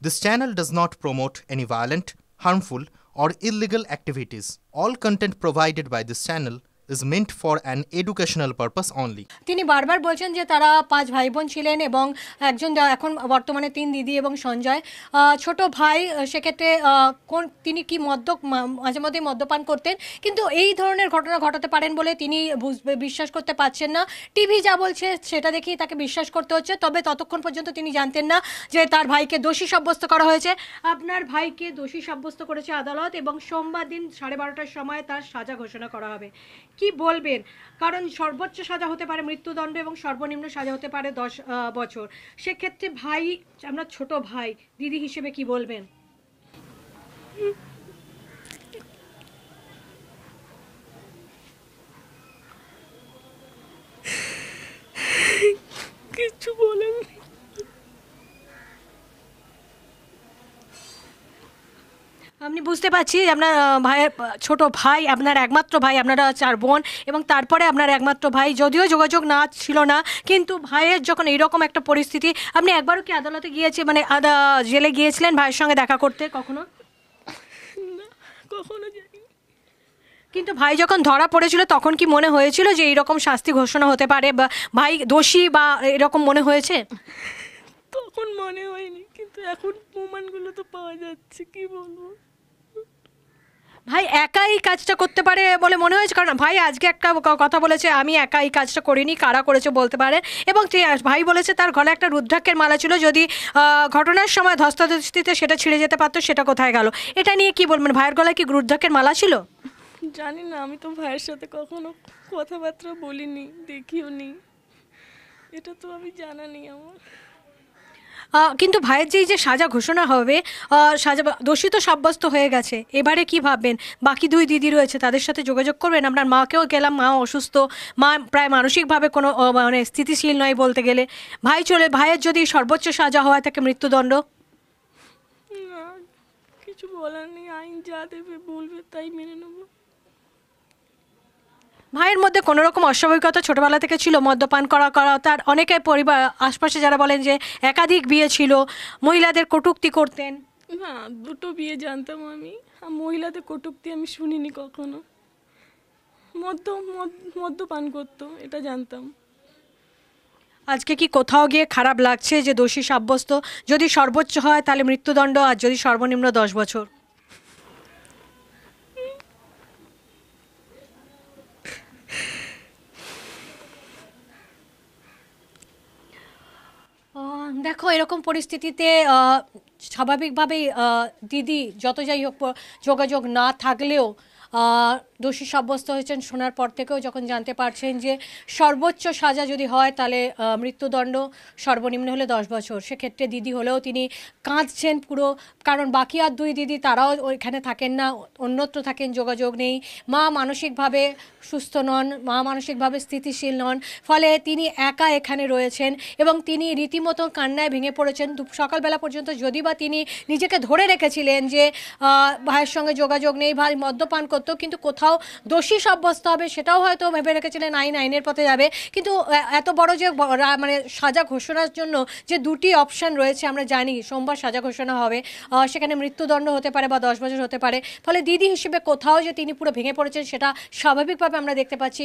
This channel does not promote any violent, harmful, or illegal activities. All content provided by this channel is meant for an educational purpose only. তিনি বারবার বলছেন যে তারা 5 ভাই বোন ছিলেন এবং একজন এখন বর্তমানে 3 দিদি এবং সঞ্জয় ছোট ভাই সেক্ষেত্রে তিনি কি মাঝে মধ্যে মদ্যপান করতেন, কিন্তু এই ধরনের ঘটনা ঘটাতে পারেন বলে তিনি বিশ্বাস করতে পারছেন না। টিভি যা বলছে সেটা দেখেই তাকে বিশ্বাস করতে হচ্ছে, তবে ততক্ষণ পর্যন্ত তিনি জানতেন না যে তার ভাইকে দোষী সাব্যস্ত করা হয়েছে। আপনার ভাইকে দোষী সাব্যস্ত করেছে আদালত এবং সোমবার দিন 12:30টার সময় তার সাজা ঘোষণা করা হবে। কি বলবেন? কারণ সর্বোচ্চ সাজা হতে পারে মৃত্যুদণ্ড এবং সর্বনিম্ন সাজা হতে পারে 10 বছর। সেক্ষেত্রে ভাই, আমরা ছোট ভাই, দিদি হিসেবে কি বলবেন? কিছু বলেন। আমি বুঝতে পারছি আপনার ভাইয়ের ছোট ভাই, আপনার একমাত্র ভাই, আপনারা 4 বোন এবং তারপরে আপনার একমাত্র ভাই, যদিও যোগাযোগ না ছিল না, কিন্তু ভাইয়ের যখন এইরকম একটা পরিস্থিতি, আপনি একবারও কি আদালতে গিয়েছে মানে জেলে গিয়েছিলেন ভাইয়ের সঙ্গে দেখা করতে কখনো? না, কখনো যাইনি। কিন্তু ভাই যখন ধরা পড়েছিল তখন কি মনে হয়েছিল যে এইরকম শাস্তি ঘোষণা হতে পারে বা ভাই দোষী বা এরকম মনে হয়েছে? তখন মনে হয়নি, কিন্তু এখন প্রমাণগুলো তো পাওয়া যাচ্ছে, কি বলবো। ভাই একাই কাজটা করতে পারে বলে মনে হয়েছে? কারণ ভাই আজকে একটা কথা বলেছে, আমি একা এই কাজটা করিনি, কারা করেছে বলতে পারে। এবং ভাই বলেছে তার গলায় একটা রুদ্রাক্ষের মালা ছিল, যদি ঘটনার সময় ধস্তাধস্তিতে সেটা ছিঁড়ে যেতে পারতো, সেটা কোথায় গেল? এটা নিয়ে কি বলবেন? ভাইয়ের গলায় কি রুদ্রাক্ষের মালা ছিল? জানি না, আমি তো ভাইয়ের সাথে কখনো কথাবার্তা বলিনি, দেখিও নি, এটা তো আমি জানা নেই আমার। কিন্তু ভাইয়ের যে সাজা ঘোষণা হবে, সাজা দোষী তো সাব্যস্ত হয়ে গেছে, এবারে কি ভাববেন? বাকি 2 দিদি রয়েছে, তাদের সাথে যোগাযোগ করবেন? আপনার মাকেও গেলাম, মা অসুস্থ, মা প্রায় মানসিকভাবে কোনো মানে স্থিতিশীল নয় বলতে গেলে। ভাইয়ের যদি সর্বোচ্চ সাজা হয় তাকে মৃত্যুদণ্ড? না, কিছু বলার নেই, আইন যা দেবে বলবে তাই মেনে নেবো। ভাইয়ের মধ্যে কোনো রকম অস্বাভাবিকতা ছোটবেলা থেকে ছিল? মদ্যপান করা, তার অনেকে পরিবার আশপাশে যারা বলেন যে একাধিক বিয়ে ছিল, মহিলাদের কটূক্তি করতেন। না, 2টো বিয়ে জানতাম আমি, মহিলাদের কটূক্তি আমি শুনিনি কখনো। মদ্যপান করতো এটা জানতাম। আজকে কি কোথাও গিয়ে খারাপ লাগছে যে দোষী সাব্যস্ত? যদি সর্বোচ্চ হয় তাহলে মৃত্যুদণ্ড, আর যদি সর্বনিম্ন 10 বছর? দেখো, এরকম পরিস্থিতিতে স্বাভাবিকভাবেই দিদি যত যাই হোক যোগাযোগ না থাকলেও দোষী সাব্যস্ত হয়েছেন শোনার পর থেকেও যখন জানতে পারছেন যে সর্বোচ্চ সাজা যদি হয় তাহলে মৃত্যুদণ্ড, সর্বনিম্ন হলে 10 বছর, সেক্ষেত্রে দিদি হলেও তিনি কাঁদছেন পুরো। কারণ বাকি আর 2 দিদি তারাও ওইখানে থাকেন না, অন্যত্র থাকেন, যোগাযোগ নেই। মা মানসিকভাবে সুস্থ নন, মা মানসিকভাবে স্থিতিশীল নন, ফলে তিনি একা এখানে রয়েছেন এবং তিনি রীতিমতো কান্নায় ভেঙে পড়েছেন। সকালবেলা পর্যন্ত যদি বা তিনি নিজেকে ধরে রেখেছিলেন যে ভাইয়ের সঙ্গে যোগাযোগ নেই, ভাই মদ্যপান করতো, কিন্তু কোথাও দোষী সাব্যস্ত হবে সেটাও হয়তো ভেবে রেখেছিলেন আইনের পথে যাবে। কিন্তু এত বড় যে মানে সাজা ঘোষণার জন্য যে 2টি অপশন রয়েছে, আমরা জানি সোমবার সাজা ঘোষণা হবে, সেখানে মৃত্যুদণ্ড হতে পারে বা 10 বছর হতে পারে। ফলে দিদি হিসেবে কোথাও যে তিনি পুরো ভেঙে পড়েছেন সেটা স্বাভাবিকভাবে আমরা দেখতে পাচ্ছি।